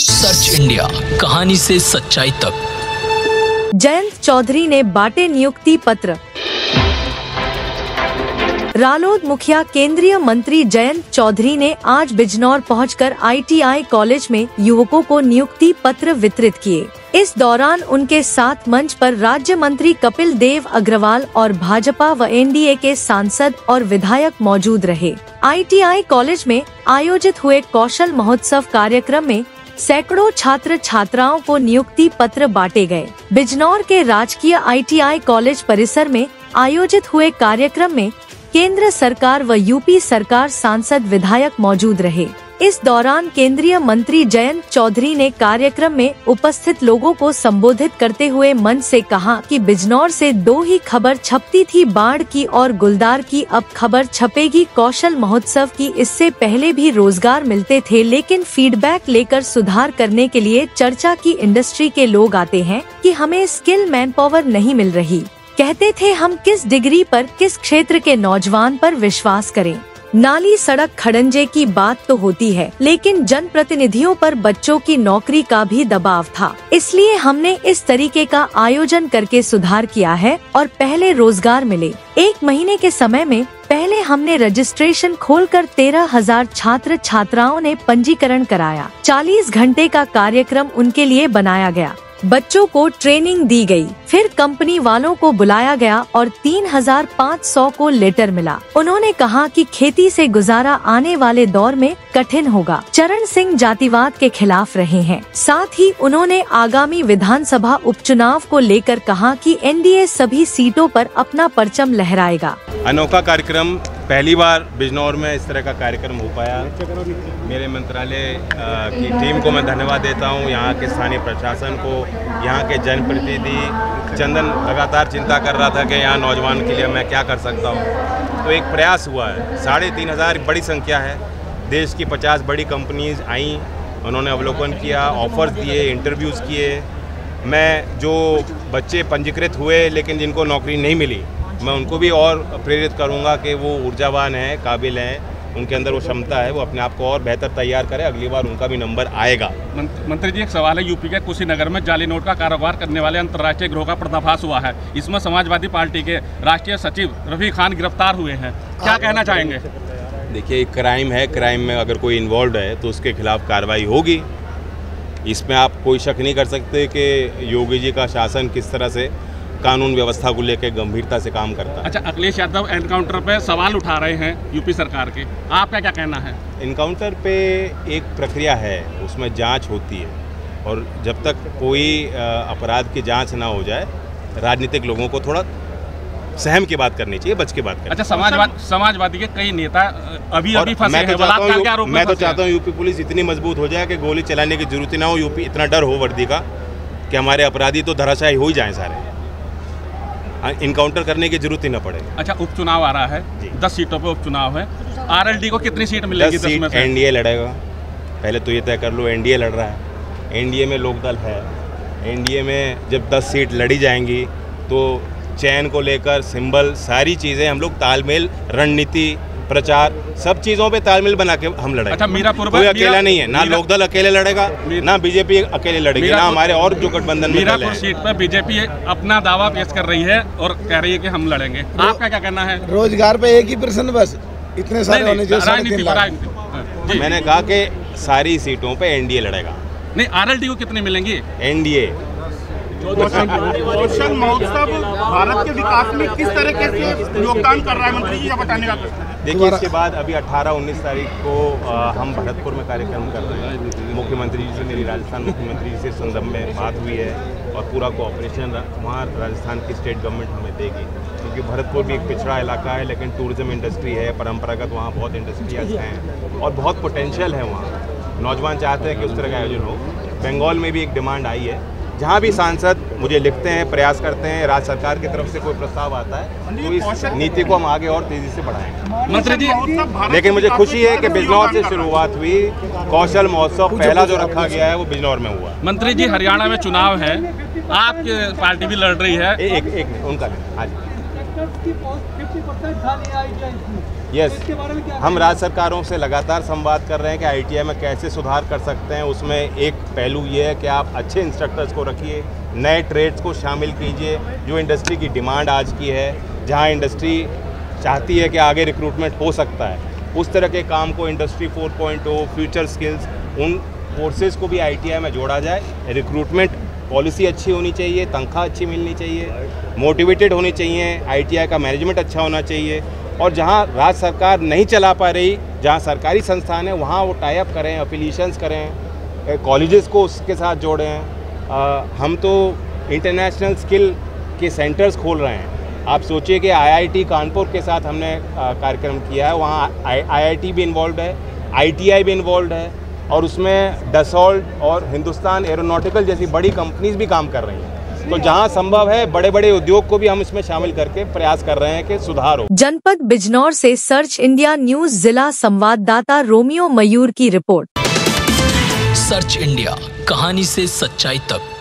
Search India, कहानी से सच्चाई तक। जयंत चौधरी ने बांटे नियुक्ति पत्र। रालोद मुखिया केंद्रीय मंत्री जयंत चौधरी ने आज बिजनौर पहुंचकर ITI कॉलेज में युवकों को नियुक्ति पत्र वितरित किए। इस दौरान उनके साथ मंच पर राज्य मंत्री कपिल देव अग्रवाल और भाजपा व NDA के सांसद और विधायक मौजूद रहे। ITI कॉलेज में आयोजित हुए कौशल महोत्सव कार्यक्रम में सैकड़ों छात्र छात्राओं को नियुक्ति पत्र बांटे गए। बिजनौर के राजकीय ITI कॉलेज परिसर में आयोजित हुए कार्यक्रम में केंद्र सरकार व यूपी सरकार सांसद विधायक मौजूद रहे। इस दौरान केंद्रीय मंत्री जयंत चौधरी ने कार्यक्रम में उपस्थित लोगों को संबोधित करते हुए मंच से कहा कि बिजनौर से 2 ही खबर छपती थी, बाढ़ की और गुलदार की। अब खबर छपेगी कौशल महोत्सव की। इससे पहले भी रोजगार मिलते थे, लेकिन फीडबैक लेकर सुधार करने के लिए चर्चा की इंडस्ट्री के लोग आते हैं कि हमें स्किल मैन पावर नहीं मिल रही। कहते थे हम किस डिग्री पर, किस क्षेत्र के नौजवान पर विश्वास करें। नाली सड़क खड़ंजे की बात तो होती है, लेकिन जनप्रतिनिधियों पर बच्चों की नौकरी का भी दबाव था। इसलिए हमने इस तरीके का आयोजन करके सुधार किया है और पहले रोजगार मिले। 1 महीने के समय में पहले हमने रजिस्ट्रेशन खोलकर 13,000 छात्र छात्राओं ने पंजीकरण कराया। 40 घंटे का कार्यक्रम उनके लिए बनाया गया। बच्चों को ट्रेनिंग दी गई, फिर कंपनी वालों को बुलाया गया और 3,500 को लेटर मिला। उन्होंने कहा कि खेती से गुजारा आने वाले दौर में कठिन होगा। चरण सिंह जातिवाद के खिलाफ रहे हैं। साथ ही उन्होंने आगामी विधानसभा उपचुनाव को लेकर कहा कि NDA सभी सीटों पर अपना परचम लहराएगा। अनोखा कार्यक्रम, पहली बार बिजनौर में इस तरह का कार्यक्रम हो पाया। मेरे मंत्रालय की टीम को मैं धन्यवाद देता हूँ, यहाँ के स्थानीय प्रशासन को, यहाँ के जनप्रतिनिधि। चंदन लगातार चिंता कर रहा था कि यहाँ नौजवान के लिए मैं क्या कर सकता हूँ, तो एक प्रयास हुआ है। 3,500 बड़ी संख्या है। देश की 50 बड़ी कंपनीज आई, उन्होंने अवलोकन किया, ऑफर्स दिए, इंटरव्यूज़ किए। मैं जो बच्चे पंजीकृत हुए लेकिन जिनको नौकरी नहीं मिली, मैं उनको भी और प्रेरित करूंगा कि वो ऊर्जावान हैं, काबिल हैं, उनके अंदर वो क्षमता है, वो अपने आप को और बेहतर तैयार करें, अगली बार उनका भी नंबर आएगा। मंत्री जी, एक सवाल है। यूपी के कुशीनगर में जाली नोट का कारोबार करने वाले अंतर्राष्ट्रीय गिरोह का पर्दाफाश हुआ है। इसमें समाजवादी पार्टी के राष्ट्रीय सचिव रफी खान गिरफ्तार हुए हैं, क्या कहना चाहेंगे? देखिए, एक क्राइम है, क्राइम में अगर कोई इन्वॉल्व है तो उसके खिलाफ कार्रवाई होगी। इसमें आप कोई शक नहीं कर सकते कि योगी जी का शासन किस तरह से कानून व्यवस्था को लेकर गंभीरता से काम करता है। अच्छा, अखिलेश यादव एनकाउंटर पे सवाल उठा रहे हैं यूपी सरकार के, आपका क्या कहना है? एनकाउंटर पे एक प्रक्रिया है, उसमें जांच होती है, और जब तक कोई अपराध की जांच ना हो जाए, राजनीतिक लोगों को थोड़ा सहम की बात करनी चाहिए, बच के बात करनी। अच्छा, समाजवादी के कई नेता अभी फंसे हैं। मैं तो चाहता हूँ यूपी पुलिस इतनी मजबूत हो जाए कि गोली चलाने की जरूरत ना हो, यूपी इतना डर हो वर्दी का कि हमारे अपराधी तो धराशायी हो ही जाए सारे, इनकाउंटर करने की जरूरत ही ना पड़े। अच्छा, उपचुनाव आ रहा है, 10 सीटों पे उपचुनाव है। RLD को कितनी सीट मिलेगी? 10 सीट NDA लड़ेगा। पहले तो ये तय कर लो, NDA लड़ रहा है, NDA में लोकदल है। NDA में जब 10 सीट लड़ी जाएंगी तो चयन को लेकर सिंबल, सारी चीज़ें हम लोग तालमेल, रणनीति, प्रचार, सब चीज़ों पे तालमेल बना के हम लड़ेंगे। अच्छा, मीरापुर कोई अकेला नहीं है, ना लोकदल अकेले लड़ेगा, ना बीजेपी अकेले लड़ेगी, ना हमारे और जो गठबंधन में मीरापुर सीट पर बीजेपी अपना दावा पेश कर रही है और कह रही है कि हम लड़ेंगे। आपका क्या कहना है? रोजगार पे एक ही प्रश्न, बस इतने सारे होने जो मैंने कहा कि सारी सीटों पे NDA लड़ेगा। नहीं, RLD को कितने मिलेंगी? NDA। कौशल महोत्सव भारत के विकास में किस तरीके से योगदान कर रहा है, मंत्री जी, बताने का? देखिए, इसके बाद अभी 18-19 तारीख को हम भरतपुर में कार्यक्रम कर रहे हैं। मुख्यमंत्री जी से मेरी राजस्थान मुख्यमंत्री जी से संदर्भ में बात हुई है, और पूरा कोऑपरेशन वहाँ राजस्थान की स्टेट गवर्नमेंट हमें देगी, क्योंकि भरतपुर भी एक पिछड़ा इलाका है, लेकिन टूरिज्म इंडस्ट्री है, परंपरागत वहाँ बहुत इंडस्ट्रियाज हैं और बहुत पोटेंशियल है वहाँ। नौजवान चाहते हैं कि उस तरह का आयोजन हो। बंगाल में भी एक डिमांड आई है, जहाँ भी सांसद मुझे लिखते हैं, प्रयास करते हैं, राज्य सरकार की तरफ से कोई प्रस्ताव आता है तो इस नीति को हम आगे और तेजी से बढ़ाएंगे। मंत्री जी, लेकिन मुझे खुशी है कि बिजनौर से शुरुआत हुई। कौशल महोत्सव पहला जो रखा गया है वो बिजनौर में हुआ। मंत्री जी, हरियाणा में चुनाव है, आपकी पार्टी भी लड़ रही है। एक उनका आज 50% खाली आई यस, हम राज्य सरकारों से लगातार संवाद कर रहे हैं कि आईटीआई में कैसे सुधार कर सकते हैं। उसमें एक पहलू ये है कि आप अच्छे इंस्ट्रक्टर्स को रखिए, नए ट्रेड्स को शामिल कीजिए, जो इंडस्ट्री की डिमांड आज की है, जहां इंडस्ट्री चाहती है कि आगे रिक्रूटमेंट हो सकता है, उस तरह के काम को इंडस्ट्री 4.0, फ्यूचर स्किल्स, उन कोर्सेज़ को भी आईटीआई में जोड़ा जाए। रिक्रूटमेंट पॉलिसी अच्छी होनी चाहिए, तनख्वाह अच्छी मिलनी चाहिए, मोटिवेटेड होनी चाहिए, आईटीआई का मैनेजमेंट अच्छा होना चाहिए। और जहां राज्य सरकार नहीं चला पा रही, जहां सरकारी संस्थान है, वहां वो टाई अप करें, एफिलिएशंस करें, कॉलेजेस को उसके साथ जोड़ें। हम तो इंटरनेशनल स्किल के सेंटर्स खोल रहे हैं। आप सोचिए कि आईआईटी कानपुर के साथ हमने कार्यक्रम किया है, वहाँ आईआईटी भी इन्वॉल्व है, आईटीआई भी इन्वॉल्व है, और उसमें डसॉल्ट और हिंदुस्तान एरोनॉटिकल जैसी बड़ी कंपनीज भी काम कर रही हैं। तो जहां संभव है बड़े बड़े उद्योग को भी हम इसमें शामिल करके प्रयास कर रहे हैं कि सुधार हो। जनपद बिजनौर से सर्च इंडिया न्यूज जिला संवाददाता रोमियो मयूर की रिपोर्ट। सर्च इंडिया, कहानी से सच्चाई तक।